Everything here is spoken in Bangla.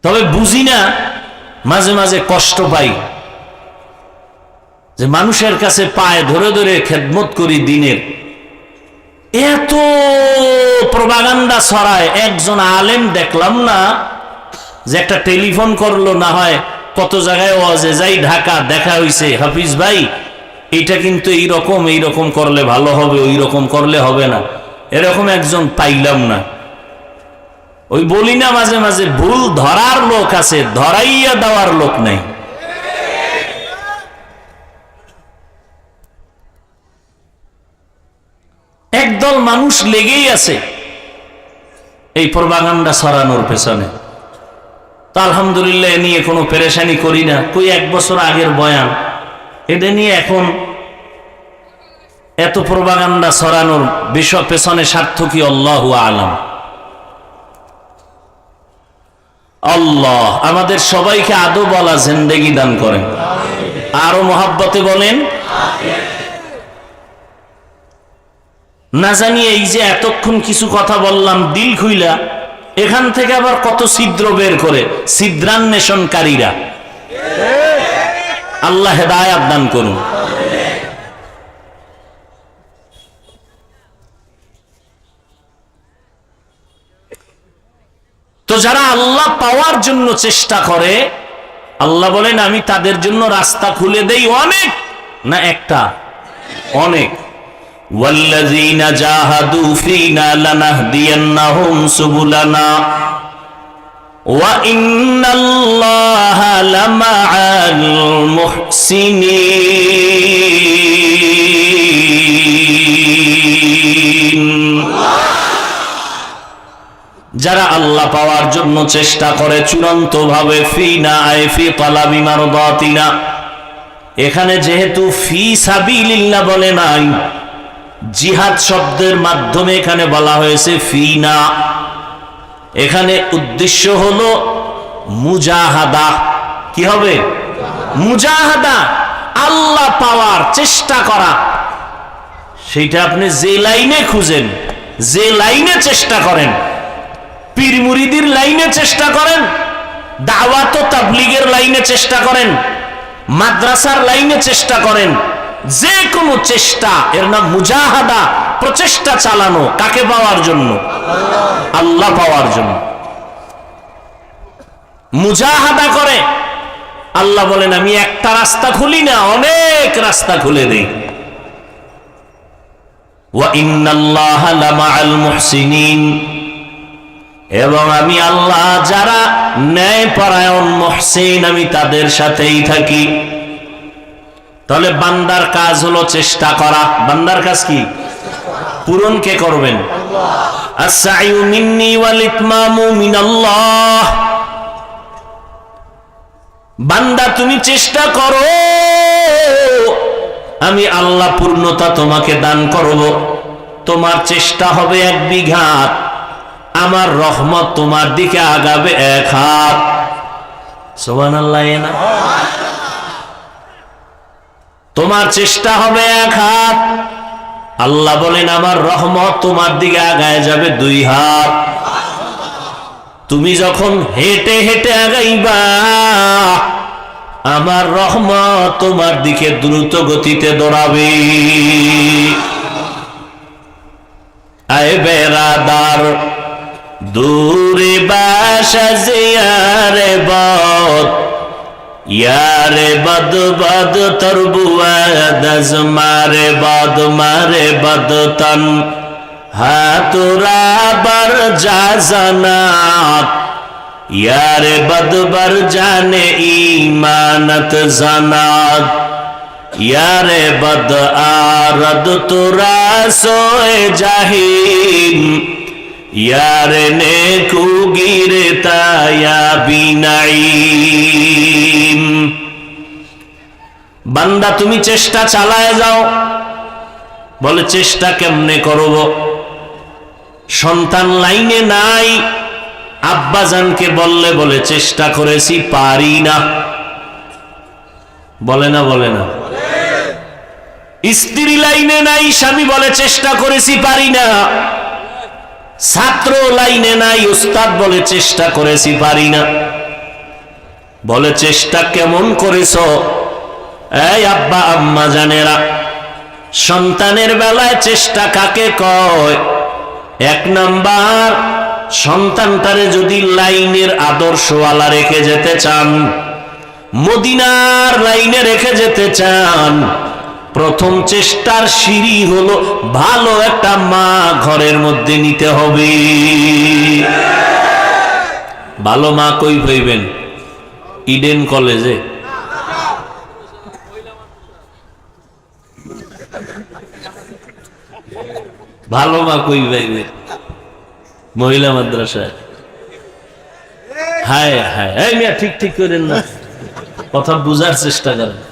তবে বুঝি না, মাঝে মাঝে কষ্ট পাই যে মানুষের কাছে পায়ে ধরে ধরে খেদমত করি দিনের, এত প্রপাগান্ডা ছড়ায়। একজন আলেম দেখলাম না যে একটা টেলিফোন করলো, না হয় কত জায়গায় ওয়াজে যাই, ঢাকা দেখা হইছে, হাফিজ ভাই এটা কিন্তু এইরকম করলে ভালো হবে, ওই রকম করলে হবে না, এরকম একজন পাইলাম না। ওই বলি না মাঝে মাঝে ভুল ধরার লোক আছে, ধরাইয়া দেওয়ার লোক নাই। একদল মানুষ লেগেই আছে এই প্রপাগান্ডা ছড়ানোর পেছনে। তো আলহামদুলিল্লাহ এ নিয়ে কোনো পেরেশানি করি না। কই 1 বছর আগের বয়ান, এটা নিয়ে এখন এত প্রপাগান্ডা ছড়ানোর বিষয় পেছনে স্বার্থ কি? আল্লাহু আলাম। আল্লাহ আমাদের সবাইকে আদব ওয়ালা জিন্দেগি দান করেন, আরো মহাব্বতে বলেন। না জানি এই যে এতক্ষণ কিছু কথা বললাম দিল খুইলা, এখান থেকে আবার কত ছিদ্র বের করে ছিদ্রান্বেষণকারীরা। আল্লাহ হেদায়েত দান করুন। তো যারা আল্লাহ পাওয়ার জন্য চেষ্টা করে, আল্লাহ বলেন আমি তাদের জন্য রাস্তা খুলে দেই অনেক, না একটা, অনেক। ওয়াল্লাযীনা জাহাদু ফীনা লানাহদিয়ান্নাহুম সুবুলানা ওয়া ইন্নাল্লাহা লামাআল মুহসিনিন। যারা আল্লাহ পাওয়ার জন্য চেষ্টা করে চূড়ান্ত ভাবে, ফিনা আয় ফি তালাবি মারদাতিনা, এখানে যেহেতু ফি সাবিলিল্লাহ বলে নাই, জিহাদ শব্দের মাধ্যমে এখানে বলা হয়েছে ফিনা। এখানে উদ্দেশ্য হলো মুজাহাদা। কি হবে? মুজাহাদা, আল্লাহ পাওয়ার চেষ্টা করা। সেটা আপনি যে লাইনে খুঁজেন, যে লাইনে চেষ্টা করেন, পীর মুরিদির লাইনে চেষ্টা করেন, দাওয়াত ও তাবলীগের লাইনে চেষ্টা করেন, মাদ্রাসার লাইনে চেষ্টা করেন, যে কোনো চেষ্টা এর নাম মুজাহাদা। প্রচেষ্টা চালানো কাকে পাওয়ার জন্য? আল্লাহ পাওয়ার জন্য। মুজাহাদা করে আল্লাহ বলেন আমি একটা রাস্তা খুলি না, অনেক রাস্তা খুলে দেই। ওয়া ইন্নাল্লাহা লামাআল মুহসিনিন, এবং আমি আল্লাহ যারা ন্যায়পরায়ণ মুহসিন, আমি তাদের সাথেই থাকি। তাহলে বান্দার কাজ হলো চেষ্টা করা। বান্দার কাজ কি? পূরণ কে করবেন? আস-সা'য়ু মিন্নি ওয়াল ইতমামু মিনাল্লাহ। বান্দা তুমি চেষ্টা করো, আমি আল্লাহ পূর্ণতা তোমাকে দান করব। তোমার চেষ্টা হবে 1 বিঘা, আমার রহমত তোমার দিকে আগাবে 1 হাত। সুবহানাল্লাহ। না, তোমার চেষ্টা হবে 1 হাত, আল্লাহ বলেন আমার রহমত তোমার দিকে আগায় যাবে 2 হাত। তুমি যখন হেঁটে হেঁটে আগাইবা, আমার রহমত তোমার দিকে দ্রুত গতিতে দৌড়াবে। আয় বেরাদার দূরে বাসা জিয়ারে বদ, ইয়ারে বদ বদ তরবুয়াদ মারে বদ মারে বদ তন হাতুরা বার জানাত, ইয়ারে বদ বার জানে ইমানত জানাত, ইয়ারে বদ আরদ তুরা সোয়ে জাহিম, ইয়ারে নেকু গিরে তায়া বিনাইম। বান্দা তুমি চেষ্টা চালায় যাও। বলে চেষ্টা কেমনে করব? সন্তান লাইনে নাই, আব্বাজানকে বললে বলে চেষ্টা করেছি পারি না, বলে না? বলে না? স্ত্রী লাইনে নাই, স্বামী বলে চেষ্টা করেছি পারি না। ছাত্র লাইনে নাই, উস্তাদ বলে চেষ্টা করেছি পারি না। বলে চেষ্টা কেমন করেছ? এই আব্বা আম্মা জানেরা, সন্তানের বেলায় চেষ্টা কাকে কয়? এক নাম্বার, সন্তানটারে যদি লাইনের আদর্শওয়ালা রেখে যেতে চান, মদিনার লাইনে রেখে যেতে চান, প্রথম চেষ্টার সিঁড়ি হলো ভালো একটা মা ঘরের মধ্যে নিতে হবে। ভালো মা কই পাইবেন? ইডেন কলেজে। ভালো মা কই পাইবে? মহিলা মাদ্রাসায়। হায় হায়, এই মিয়া ঠিক ঠিক করেন না, কথা বুঝার চেষ্টা করেন।